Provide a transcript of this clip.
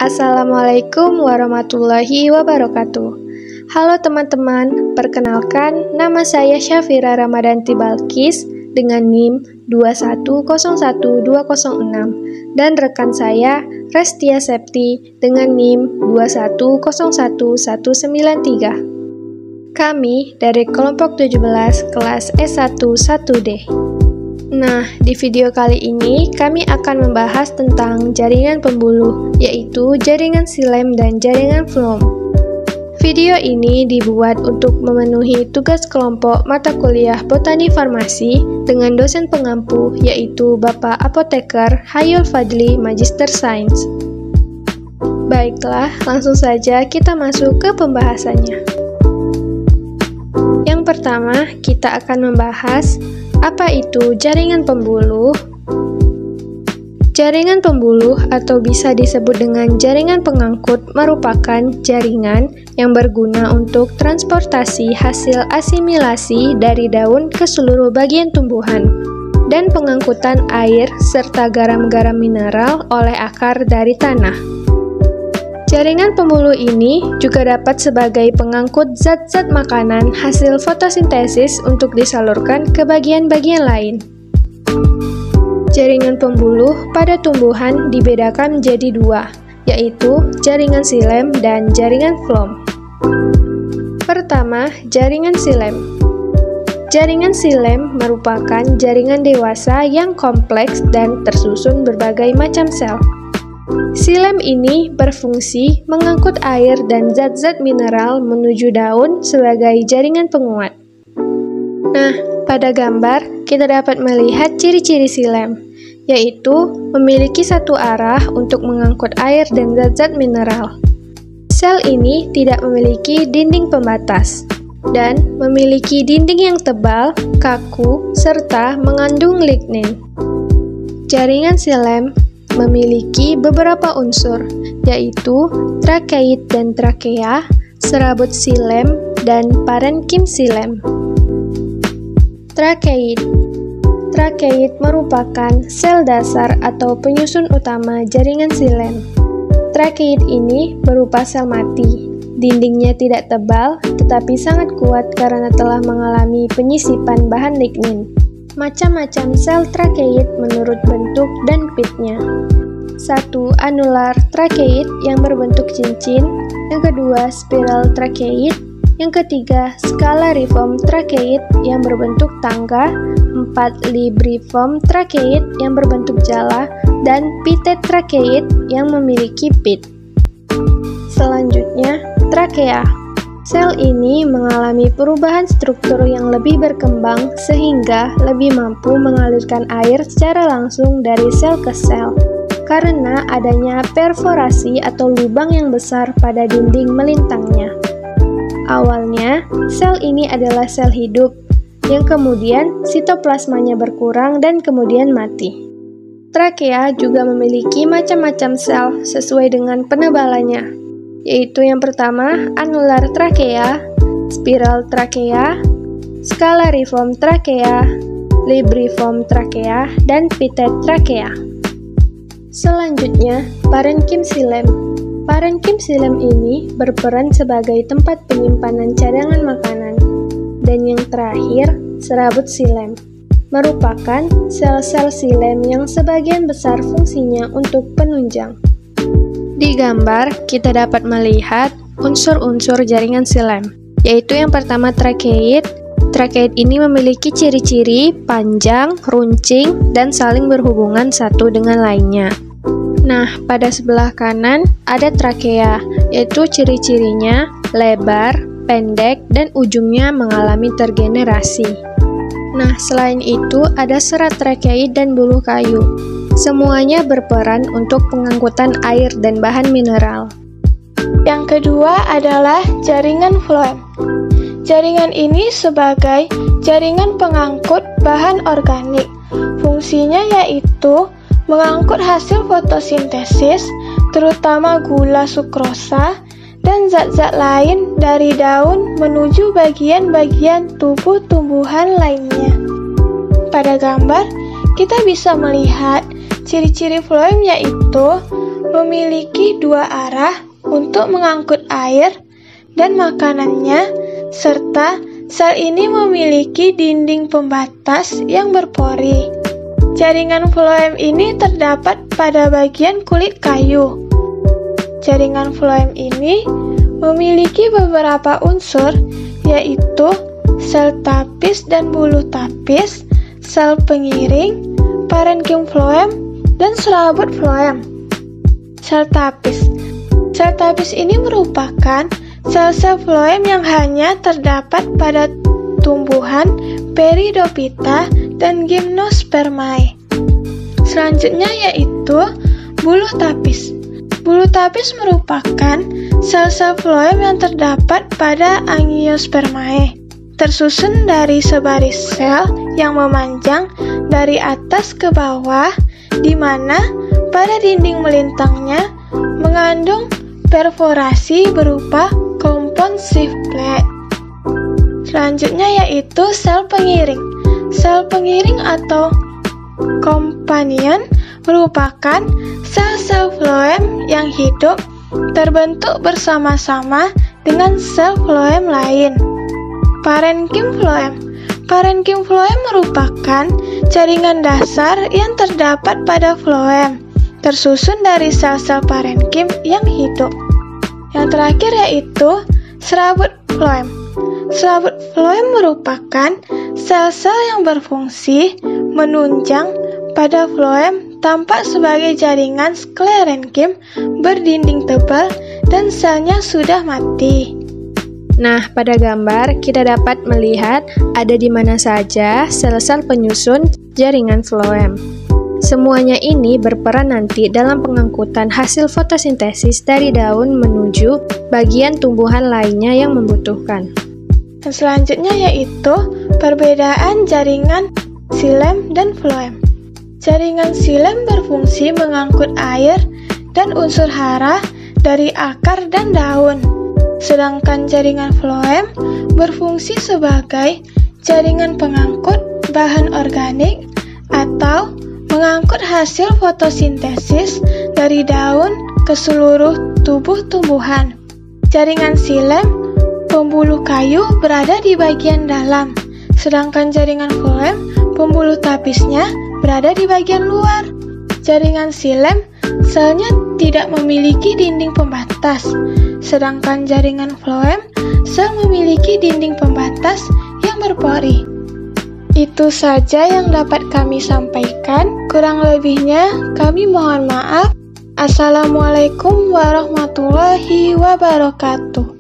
Assalamualaikum warahmatullahi wabarakatuh. Halo teman-teman, perkenalkan nama saya Syafira Ramadanti Balkis dengan NIM 2101206 dan rekan saya Restia Septi dengan NIM 2101193. Kami dari kelompok 17 kelas S1 1D. Nah, di video kali ini kami akan membahas tentang jaringan pembuluh, yaitu jaringan xilem dan jaringan phloem. Video ini dibuat untuk memenuhi tugas kelompok mata kuliah Botani Farmasi dengan dosen pengampu, yaitu Bapak Apoteker Hayul Fadli, Magister Sains. Baiklah, langsung saja kita masuk ke pembahasannya. Yang pertama, kita akan membahas apa itu jaringan pembuluh? Jaringan pembuluh atau bisa disebut dengan jaringan pengangkut merupakan jaringan yang berguna untuk transportasi hasil asimilasi dari daun ke seluruh bagian tumbuhan dan pengangkutan air serta garam-garam mineral oleh akar dari tanah. Jaringan pembuluh ini juga dapat sebagai pengangkut zat-zat makanan hasil fotosintesis untuk disalurkan ke bagian-bagian lain. Jaringan pembuluh pada tumbuhan dibedakan menjadi dua, yaitu jaringan xilem dan jaringan phloem. Pertama, jaringan xilem. Jaringan xilem merupakan jaringan dewasa yang kompleks dan tersusun berbagai macam sel. Xilem ini berfungsi mengangkut air dan zat-zat mineral menuju daun sebagai jaringan penguat. Nah, pada gambar kita dapat melihat ciri-ciri xilem, yaitu memiliki satu arah untuk mengangkut air dan zat-zat mineral. Sel ini tidak memiliki dinding pembatas dan memiliki dinding yang tebal, kaku, serta mengandung lignin. Jaringan xilem memiliki beberapa unsur, yaitu trakeit dan trakea, serabut xilem, dan parenkim xilem. Trakeit merupakan sel dasar atau penyusun utama jaringan xilem. Trakeit ini berupa sel mati. Dindingnya tidak tebal, tetapi sangat kuat karena telah mengalami penyisipan bahan lignin. Macam-macam sel trakeit menurut bentuk dan pitnya. 1. Anular trakeit yang berbentuk cincin. Yang kedua, spiral trakeit. Yang ketiga, scalariform trakeit yang berbentuk tangga. 4. Libriform trakeit yang berbentuk jala. Dan pitted trakeit yang memiliki pit. Selanjutnya, trakea. Sel ini mengalami perubahan struktur yang lebih berkembang sehingga lebih mampu mengalirkan air secara langsung dari sel ke sel karena adanya perforasi atau lubang yang besar pada dinding melintangnya. Awalnya, sel ini adalah sel hidup yang kemudian sitoplasmanya berkurang dan kemudian mati. Trakea juga memiliki macam-macam sel sesuai dengan penebalannya, yaitu yang pertama, anular trakea, spiral trakea, scalariform trakea, libriform trakea, dan pitted trakea. Selanjutnya, parenkim xilem. Parenkim xilem ini berperan sebagai tempat penyimpanan cadangan makanan. Dan yang terakhir, serabut xilem, merupakan sel-sel xilem yang sebagian besar fungsinya untuk penunjang. Di gambar, kita dapat melihat unsur-unsur jaringan xilem, yaitu yang pertama trakeit. Trakeit ini memiliki ciri-ciri panjang, runcing, dan saling berhubungan satu dengan lainnya. Nah, pada sebelah kanan ada trakea, yaitu ciri-cirinya lebar, pendek, dan ujungnya mengalami tergenerasi. Nah, selain itu ada serat trakeit dan buluh kayu. Semuanya berperan untuk pengangkutan air dan bahan mineral. Yang kedua adalah jaringan phloem. Jaringan ini sebagai jaringan pengangkut bahan organik. Fungsinya yaitu mengangkut hasil fotosintesis, terutama gula sukrosa, dan zat-zat lain dari daun menuju bagian-bagian tubuh tumbuhan lainnya. Pada gambar, kita bisa melihat ciri-ciri phloem yaitu memiliki dua arah untuk mengangkut air dan makanannya, serta sel ini memiliki dinding pembatas yang berpori. Jaringan floem ini terdapat pada bagian kulit kayu. Jaringan floem ini memiliki beberapa unsur, yaitu sel tapis dan bulu tapis, sel pengiring, parenkim floem, dan serabut floem. Sel tapis. Sel tapis ini merupakan sel-sel floem yang hanya terdapat pada tumbuhan Peridophyta dan Gymnospermae. Selanjutnya yaitu bulu tapis. Bulu tapis merupakan sel-sel floem yang terdapat pada Angiospermae, tersusun dari sebaris sel yang memanjang dari atas ke bawah, di mana pada dinding melintangnya mengandung perforasi berupa kompon sheath plate. Selanjutnya yaitu sel pengiring. Sel pengiring atau companion merupakan sel-sel floem yang hidup terbentuk bersama-sama dengan sel floem lain. Parenkim floem. Parenkim floem merupakan jaringan dasar yang terdapat pada floem, tersusun dari sel-sel parenkim yang hidup. Yang terakhir yaitu serabut floem. Serabut floem merupakan sel-sel yang berfungsi menunjang pada floem tampak sebagai jaringan sklerenkim berdinding tebal dan selnya sudah mati. Nah, pada gambar kita dapat melihat ada di mana saja sel-sel penyusun jaringan floem. Semuanya ini berperan nanti dalam pengangkutan hasil fotosintesis dari daun menuju bagian tumbuhan lainnya yang membutuhkan. Dan selanjutnya yaitu perbedaan jaringan xilem dan floem. Jaringan xilem berfungsi mengangkut air dan unsur hara dari akar dan daun. Sedangkan jaringan floem berfungsi sebagai jaringan pengangkut bahan organik atau mengangkut hasil fotosintesis dari daun ke seluruh tubuh tumbuhan. Jaringan xilem, pembuluh kayu berada di bagian dalam, sedangkan jaringan floem, pembuluh tapisnya berada di bagian luar. Jaringan xilem, selnya tidak memiliki dinding pembatas, sedangkan jaringan floem, sel memiliki dinding pembatas yang berpori. Itu saja yang dapat kami sampaikan. Kurang lebihnya kami mohon maaf. Assalamualaikum warahmatullahi wabarakatuh.